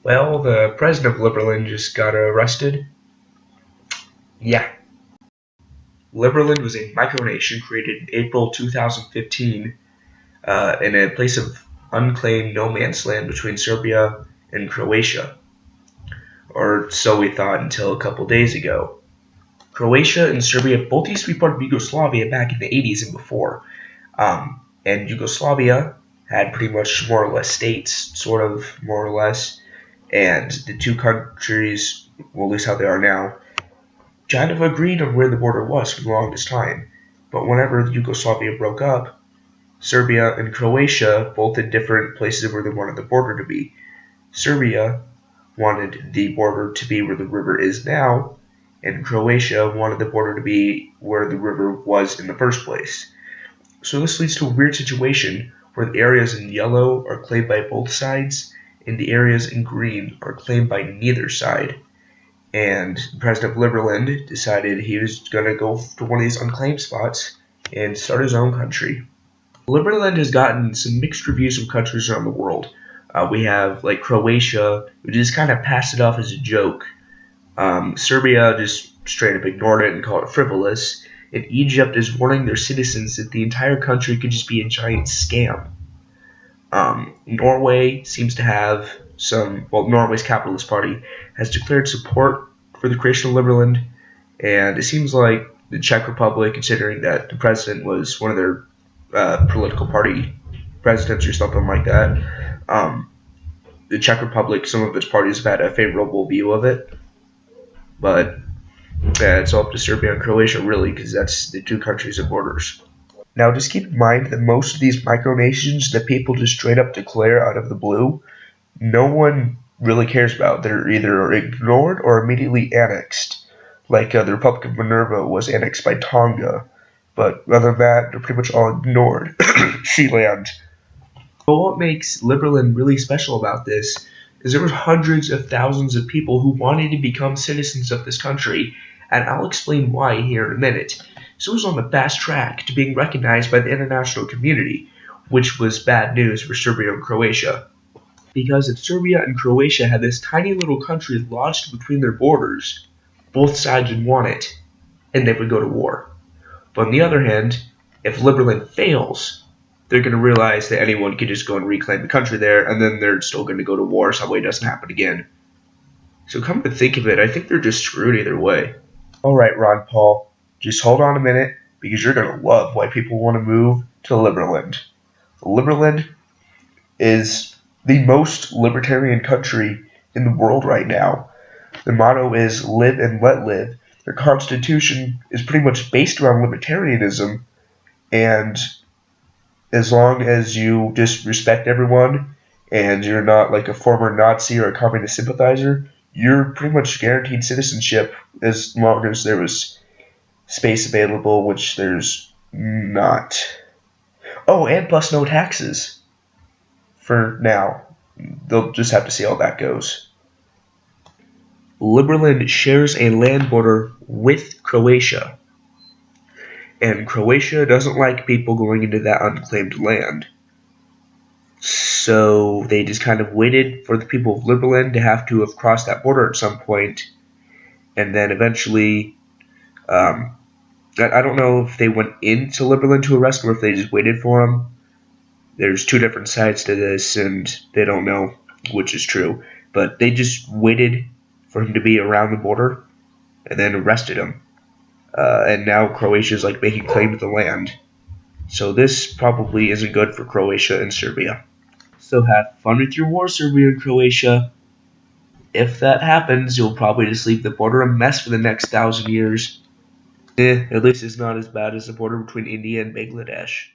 Well, the president of Liberland just got arrested. Yeah. Liberland was a micronation created in April 2015 in a place of unclaimed no man's land between Serbia and Croatia. Or so we thought until a couple days ago. Croatia and Serbia both used to be part of Yugoslavia back in the 80s and before. And Yugoslavia had pretty much more or less states, sort of, more or less. And the two countries, well, at least how they are now, kind of agreed on where the border was for the longest time. But whenever Yugoslavia broke up, Serbia and Croatia both had different places where they wanted the border to be. Serbia wanted the border to be where the river is now, and Croatia wanted the border to be where the river was in the first place. So this leads to a weird situation where the areas in yellow are claimed by both sides, and the areas in green are claimed by neither side. And President Liberland decided he was going to go to one of these unclaimed spots and start his own country. Liberland has gotten some mixed reviews from countries around the world. We have like Croatia, who just kind of passed it off as a joke. Serbia just straight up ignored it and called it frivolous. And Egypt is warning their citizens that the entire country could just be a giant scam. Norway seems to have Norway's capitalist party has declared support for the creation of Liberland, and it seems like the Czech Republic, considering that the president was one of their political party presidents or something like that, the Czech Republic, some of its parties have had a favorable view of it, but it's all up to Serbia and Croatia really, because that's the two countries of borders. Now, just keep in mind that most of these micronations that people just straight up declare out of the blue, no one really cares about. They're either ignored or immediately annexed. Like the Republic of Minerva was annexed by Tonga, but other than that, they're pretty much all ignored. Sea land. But what makes Liberland really special about this is there were hundreds of thousands of people who wanted to become citizens of this country, and I'll explain why here in a minute. So it was on the fast track to being recognized by the international community, which was bad news for Serbia and Croatia. Because if Serbia and Croatia had this tiny little country lodged between their borders, both sides would want it, and they would go to war. But on the other hand, if Liberland fails, they're going to realize that anyone can just go and reclaim the country there, and then they're still going to go to war so that way it doesn't happen again. So come to think of it, I think they're just screwed either way. Alright, Ron Paul, just hold on a minute, because you're going to love why people want to move to Liberland. Liberland is the most libertarian country in the world right now. The motto is live and let live. Their constitution is pretty much based around libertarianism, and as long as you just respect everyone and you're not like a former Nazi or a communist sympathizer, you're pretty much guaranteed citizenship as long as there was space available, which there's not. Oh, and plus no taxes. For now. They'll just have to see how that goes. Liberland shares a land border with Croatia, and Croatia doesn't like people going into that unclaimed land. So they just kind of waited for the people of Liberland to have crossed that border at some point, and then eventually, I don't know if they went into Liberland to arrest him or if they just waited for him. There's two different sides to this, and they don't know which is true. But they just waited for him to be around the border, and then arrested him. And now Croatia's like making claim to the land. So this probably isn't good for Croatia and Serbia. So have fun with your war, Serbia and Croatia. If that happens, you'll probably just leave the border a mess for the next 1,000 years. At least it's not as bad as the border between India and Bangladesh.